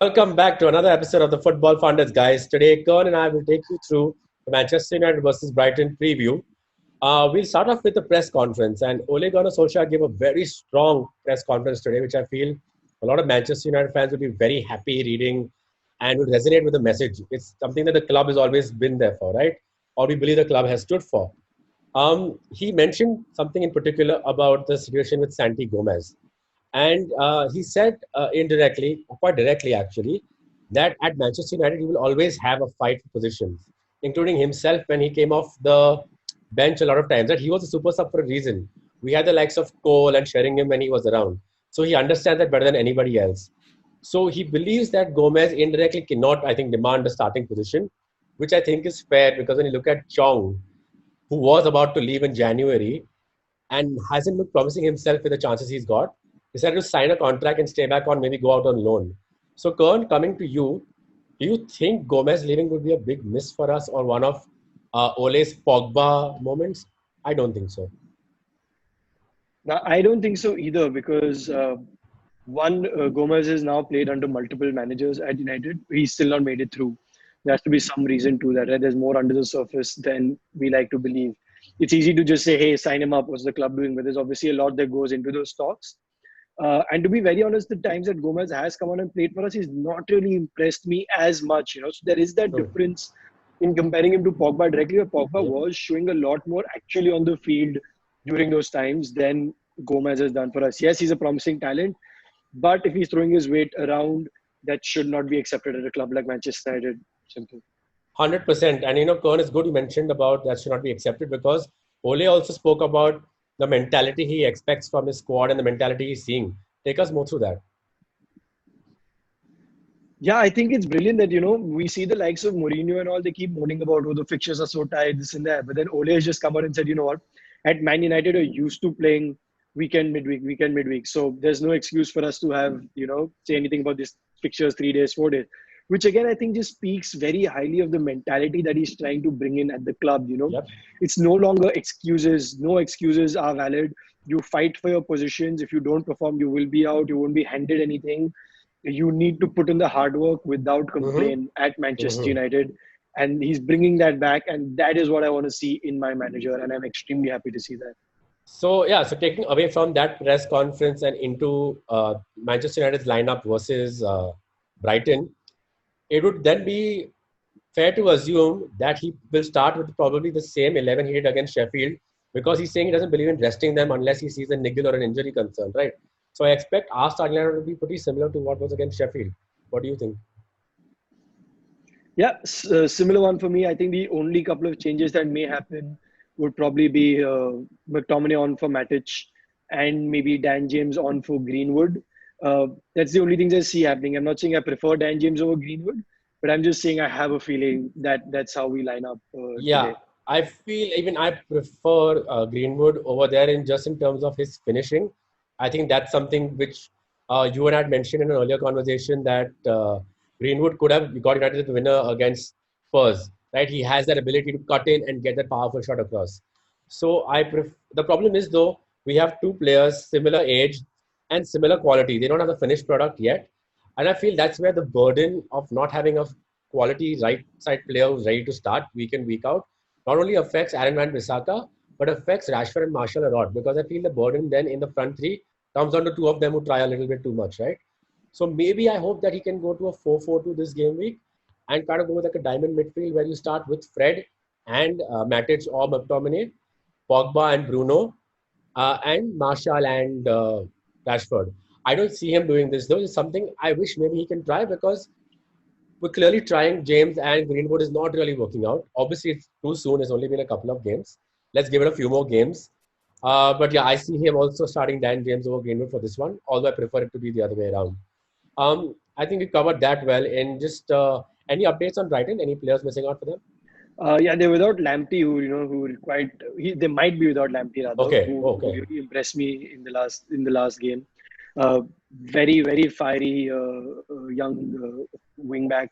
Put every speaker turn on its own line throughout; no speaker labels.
Welcome back to another episode of the Football Founders, guys. Today, Kern and I will take you through the Manchester United versus Brighton preview. We'll start off with the press conference, and Ole Gunnar Solskjaer gave a very strong press conference today, which I feel a lot of Manchester United fans would be very happy reading and would resonate with the message. It's something that the club has always been there for, right? Or we believe the club has stood for. He mentioned something in particular about the situation with Santi Gomez. And he said indirectly, quite directly actually, that at Manchester United, he will always have a fight for positions, including himself when he came off the bench a lot of times. That he was a super sub for a reason. We had the likes of Cole and Sheringham when he was around. So he understands that better than anybody else. So he believes that Gomez indirectly cannot, I think, demand a starting position, which I think is fair because when you look at Chong, who was about to leave in January, and hasn't looked promising himself with the chances he's got. Decided to sign a contract and stay back on, maybe go out on loan. So, Kern, coming to you, do you think Gomez leaving would be a big miss for us or one of Ole's Pogba moments? I don't think so.
Now, I don't think so either because Gomez has now played under multiple managers at United. He's still not made it through. There has to be some reason to that. Right? There's more under the surface than we like to believe. It's easy to just say, hey, sign him up. What's the club doing? But there's obviously a lot that goes into those talks. And to be very honest, the times that Gomez has come on and played for us, he's not really impressed me as much. So there is that
True.
difference in comparing him to Pogba directly, where Pogba
Yep.
was showing a lot more actually on the field during those times than Gomez has done for us. Yes, he's a promising talent, but if he's throwing his weight around, that should not be accepted at a club like Manchester United. Simple.
100%. And Kern, is good you mentioned about that should not be accepted because Ole also spoke about the mentality he expects from his squad and the mentality he's seeing. Take us more through that.
Yeah, I think it's brilliant that, we see the likes of Mourinho and all, they keep moaning about, oh, the fixtures are so tight, this and that. But then Ole has just come out and said, you know what, at Man United, are used to playing weekend, midweek. So there's no excuse for us to have, say anything about this fixtures, 3 days, 4 days, which again, I think just speaks very highly of the mentality that he's trying to bring in at the club.
Yep.
It's no longer excuses. No excuses are valid. You fight for your positions. If you don't perform, you will be out. You won't be handed anything. You need to put in the hard work without
Mm-hmm.
complaint at Manchester
Mm-hmm.
United. And he's bringing that back. And that is what I want to see in my manager. And I'm extremely happy to see that.
So yeah, so taking away from that press conference and into Manchester United's lineup versus Brighton, it would then be fair to assume that he will start with probably the same 11 he did against Sheffield because he's saying he doesn't believe in resting them unless he sees a niggle or an injury concern, right? So I expect our starting lineup to be pretty similar to what was against Sheffield. What do you think?
Yeah, similar one for me. I think the only couple of changes that may happen would probably be McTominay on for Matic and maybe Dan James on for Greenwood. That's the only things I see happening. I'm not saying I prefer Dan James over Greenwood, but I'm just saying I have a feeling that that's how we line up
Yeah,
today.
I feel even I prefer Greenwood over there in just in terms of his finishing. I think that's something which you and I had mentioned in an earlier conversation that Greenwood could have got United the winner against Spurs. Right, he has that ability to cut in and get that powerful shot across. So the problem is though we have two players similar age and similar quality. They don't have the finished product yet, and I feel that's where the burden of not having a quality right side player who's ready to start week in week out not only affects Aaron Van Bissaka but affects Rashford and Marshall a lot because I feel the burden then in the front three comes down to two of them who try a little bit too much, right? So maybe I hope that he can go to a 4-4-2 this game week and kind of go with like a diamond midfield where you start with Fred and Matic or McTominay, Pogba and Bruno, and Marshall and Rashford. I don't see him doing this though. It's something I wish maybe he can try because we're clearly trying James and Greenwood is not really working out. Obviously, it's too soon. It's only been a couple of games. Let's give it a few more games. But yeah, I see him also starting Dan James over Greenwood for this one, although I prefer it to be the other way around. I think we covered that well. And just any updates on Brighton? Any players missing out for them?
Yeah, they're without Lamptey, they might be without Lamptey rather,
Okay,
who
okay.
really impressed me in the last game. Very very fiery young wing back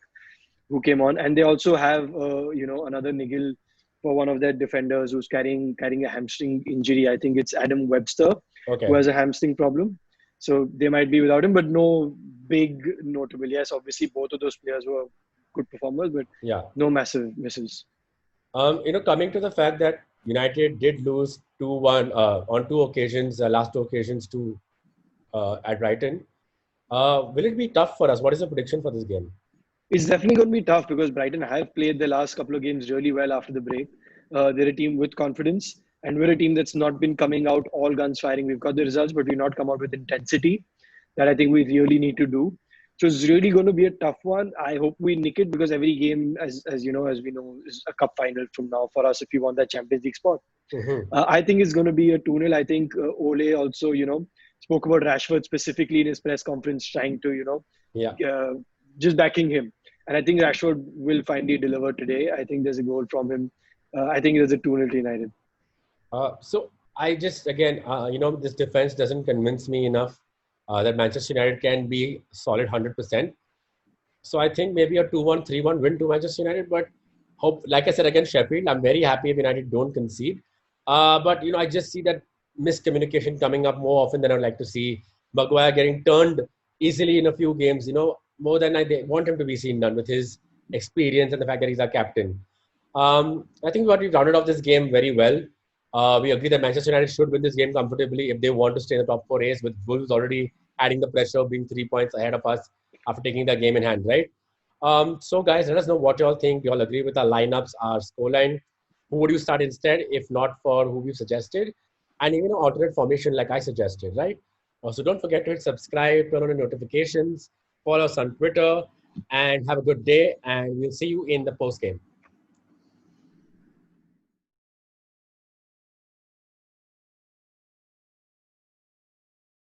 who came on, and they also have another niggle for one of their defenders who's carrying a hamstring injury. I think it's Adam Webster who
Okay.
has a hamstring problem. So they might be without him, but no big notable. Yes, obviously both of those players were good performers, but
Yeah.
no massive misses.
Coming to the fact that United did lose 2-1 on two occasions, last two occasions to at Brighton. Will it be tough for us? What is the prediction for this game?
It's definitely going to be tough because Brighton have played the last couple of games really well after the break. They're a team with confidence, and we're a team that's not been coming out all guns firing. We've got the results, but we've not come out with intensity that I think we really need to do. So it's really going to be a tough one. I hope we nick it because every game, as you know, as we know, is a cup final from now for us if we want that Champions League spot.
Mhm.
I think it's going to be a 2-0. I think Ole also, spoke about Rashford specifically in his press conference, trying to,
Yeah.
just backing him. And I think Rashford will finally deliver today. I think there's a goal from him. I think there's a 2-0 to United.
So I just again, this defense doesn't convince me enough that Manchester United can be solid 100%. So I think maybe a 2-1, 3-1 win to Manchester United. But hope, like I said again, Sheffield. I'm very happy if United don't concede. But I just see that miscommunication coming up more often than I'd like to see. Maguire getting turned easily in a few games. More than I want him to be seen done with his experience and the fact that he's our captain. I think what we've rounded off this game very well. We agree that Manchester United should win this game comfortably if they want to stay in the top four race, with Wolves already adding the pressure of being 3 points ahead of us after taking the game in hand, right? So, guys, let us know what you all think. You all agree with our lineups, our scoreline. Who would you start instead, if not for who we suggested? And even an alternate formation like I suggested, right? So, don't forget to hit subscribe, turn on the notifications, follow us on Twitter, and have a good day. And we'll see you in the post game.